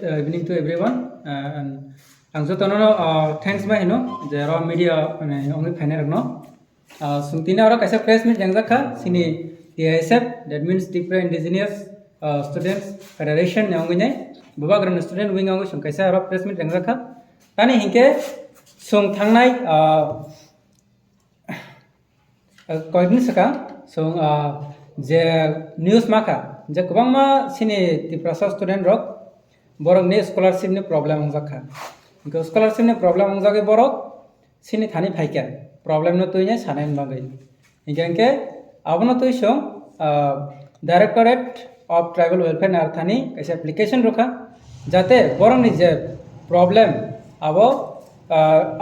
evening to everyone. And ang so tono thanks ba hino je raw media ne ongi phane ragno. Sumtina ora kaisa press meet jang zakha sini DISF, that means Tripura Indigenous Students Federation ne ongi nai baba gran student wing ongi sum kaisa ora press meet jang zakha tani hinke sung thangnai koidin saka sung je news maka je kubangma sini Tripura student rok borok ni scholarship ni problem ongjaka because scholarship ni problem ongjage borok sini thani phaika problem no tuine sanai bagai ingke abono tui song Directorate of Tribal Welfare na thani kaisa application rokha jate borok ni je problem abo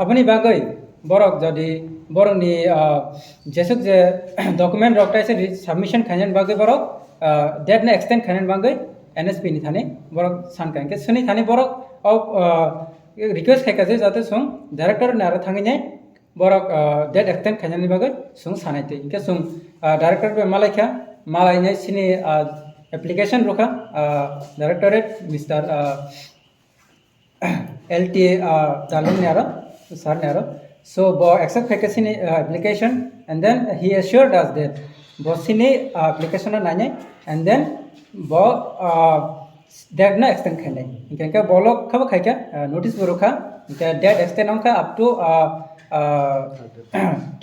aboni bagai borok jodi borok ni jesuk je document rokta ise submission khanen bagai borok date na extend khanen bagai NSP ni thani borok sanka ke suni thani borok of request khaikase jate sung director na ra thangi nei borok date extend khainen ni bagai sung sanaite ke sung director be malaikha malai nei sini application rokha directorate Mr. LTA dalung nara sir nara so bo accept khaikase sini application and then he assured us that bo sini application na nai and then bo date na extend khainai ingka bolok khaba khaika notice borokha ingka date extend onka up to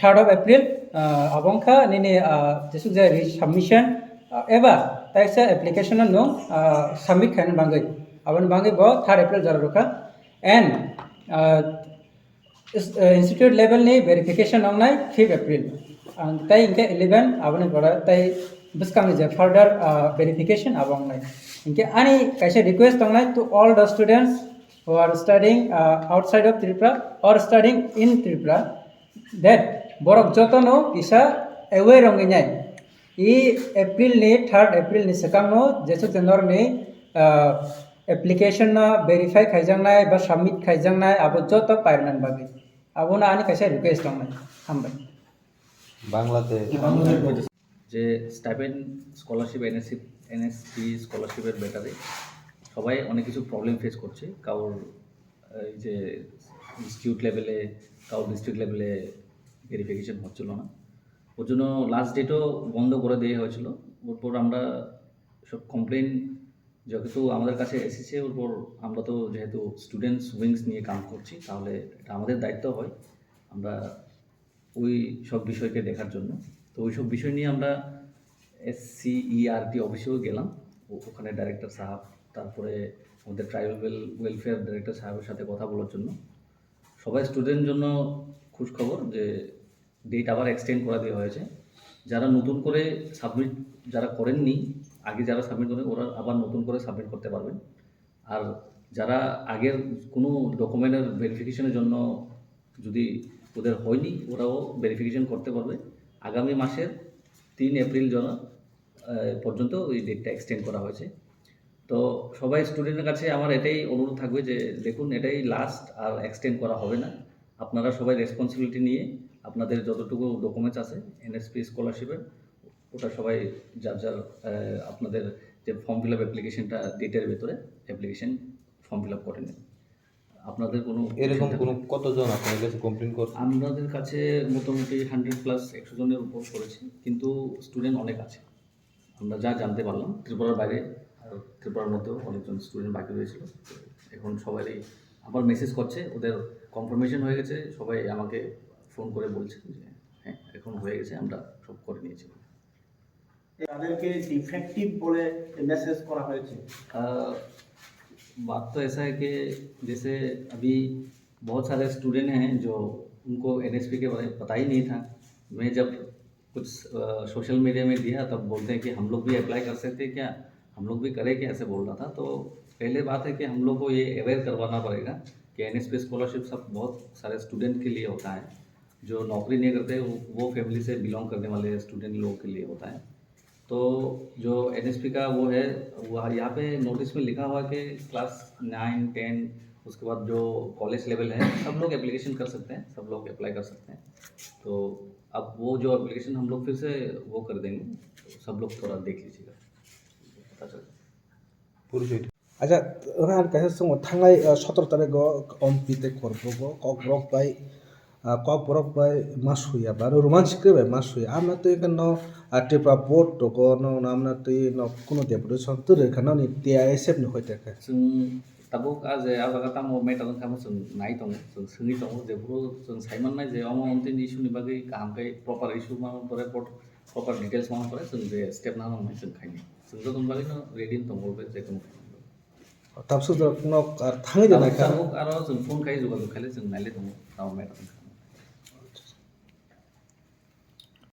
3rd of April abongkha nini jesuk je submission eba taisa application no submit khain bangai abon bangai bo 3rd April jar rokha and institute level ni verification ongnai 5th April tai ingka 11 abone bora tai biskang je further verification abongnai ingke ani kaisa request ongnai to all the students who are studying outside of Tripura or studying in Tripura that borok jotono isa aware onginai I April ni 3rd April ni sekangno jesu tenor ni application na verify khaijangnai ba submit khaijangnai abo joto pairnan bagi abona ani kaisa request ongnai hambai বাংলাতে যে stipend scholarship NSP স্কলারশিপের ব্যাটারে সবাই অনেক কিছু problem face করছে কারোর এই যে ইনস্টিটিউট লেভেলে কারোর ডিস্ট্রিক্ট লেভেলে ভেরিফিকেশন হচ্ছিল না ওর জন্য লাস্ট ডেটও বন্ধ করে দেওয়া হয়েছিল ওরপর আমরা সব কমপ্লেন যেহেতু আমাদের কাছে এসেছে ওরপর আমরা তো যেহেতু স্টুডেন্টস উইংস নিয়ে কাম করছি তাহলে এটা আমাদের দায়িত্ব হয় আমরা ওই সব বিষয়কে দেখার জন্য তো ওই সব বিষয় নিয়ে আমরা SCERT অফিসেও গেলাম ওখানে ডাইরেক্টর সাহেব তারপরে আমাদের ট্রাইবাল ওয়েলফেয়ার ডাইরেক্টর সাহেবের সাথে কথা বলার জন্য সবাই স্টুডেন্ট জন্য খুশ খবর যে ডেট আবার এক্সটেন্ড করে দেওয়া হয়েছে যারা নতুন করে সাবমিট যারা করেননি আগে যারা সাবমিট করেন ওরা আবার নতুন করে সাবমিট করতে পারবেন আর যারা আগের কোনো ডকুমেন্টের ভেরিফিকেশনের জন্য যদি ওদের হয়নি ওরাও ভেরিফিকেশন করতে পারবে আগামী মাসের 3 এপ্রিল পর্যন্ত ওই ডেটটা এক্সটেন্ড করা হয়েছে তো সবাই স্টুডেন্টের কাছে আমার এটাই অনুরোধ থাকবে যে দেখুন এটাই লাস্ট আর এক্সটেন্ড করা হবে না আপনারা সবাই রেসপন্সিবিলিটি নিয়ে আপনাদের যতটুকু ডকুমেন্টস আছে এনএসপি স্কলারশিপের ওটা সবাই যার যার আপনাদের যে ফর্ম ফিল আপ অ্যাপ্লিকেশনটা ডেটের ভেতরে অ্যাপ্লিকেশন ফর্ম ফিল আপ করে নেন আপনাদের কোনো এরকম কোনো কতজন আপনাদের কাছে কমপ্লেন করছে আমাদের কাছে মোটামুটি 100+ 100 জনের উপর করেছে কিন্তু স্টুডেন্ট অনেক আছে আমরা যা জানতে পারলাম ত্রিপুরার বাইরে আর ত্রিপুরার মধ্যেও অনেকজন স্টুডেন্ট বাকি রয়েছিল এখন সবাই আবার মেসেজ করছে ওদের কনফার্মেশন হয়ে গেছে সবাই আমাকে ফোন করে বলছে যে হ্যাঁ এখন হয়ে গেছে আমরা সব করে নিয়েছি তাদেরকে ডিফেক্টিভ বলে মেসেজ করা হয়েছে बात तो ऐसा है कि जैसे अभी बहुत सारे स्टूडेंट हैं जो उनको एनएसपी के बारे में पता ही नहीं था मैं जब कुछ सोशल मीडिया में दिया तब बोलते हैं कि हम लोग भी अप्लाई कर सकते हैं क्या हम लोग भी करें क्या ऐसे बोल रहा था तो पहले बात है कि हम लोग को ये अवेयर करवाना पड़ेगा कि एनएसपी स्कॉलरशिप सब बहुत सारे स्टूडेंट के लिए होता है जो नौकरी नहीं करते वो फैमिली से बिलोंग करने वाले स्टूडेंट लोगों के लिए होता है तो जो एनएसपी का वो है वो यहाँ पे नोटिस में लिखा हुआ है कि क्लास 9, 10 उसके बाद जो कॉलेज लेवल है सब लोग एप्लीकेशन कर सकते हैं सब लोग अप्लाई कर सकते हैं तो अब वो जो एप्लीकेशन हम लोग फिर से वो कर देंगे तो सब लोग थोड़ा देख लीजिएगा पता चल পরিচয় আচ্ছা ওনার কাছে সঙ্গে থাংলাই 17 তারিখ অম্পিতে করবো কক বরক বাই মাস হইয়া বা রোমাঞ্চিক বাই মাস হইয়া আমরা তো এখানে ত্রিপুরা বোর্ড তো আমরা তো কোনো ডেপুটেশন তো এখানে টিআইএসএফ নি হইতে जों tabuk aje abaga tamo meta dong kamo जों nai dong जों songi dong je bro जों saiman nai je omo ontin issue ni bagai kaham kai proper issue ma pore proper details ma pore जों je step na nai जों khaini जों to dong bagai no ready dong bolbe je kono তাপসু Than জানা tabuk aro जों phone kai juga khai जों naile dong tamo meta dong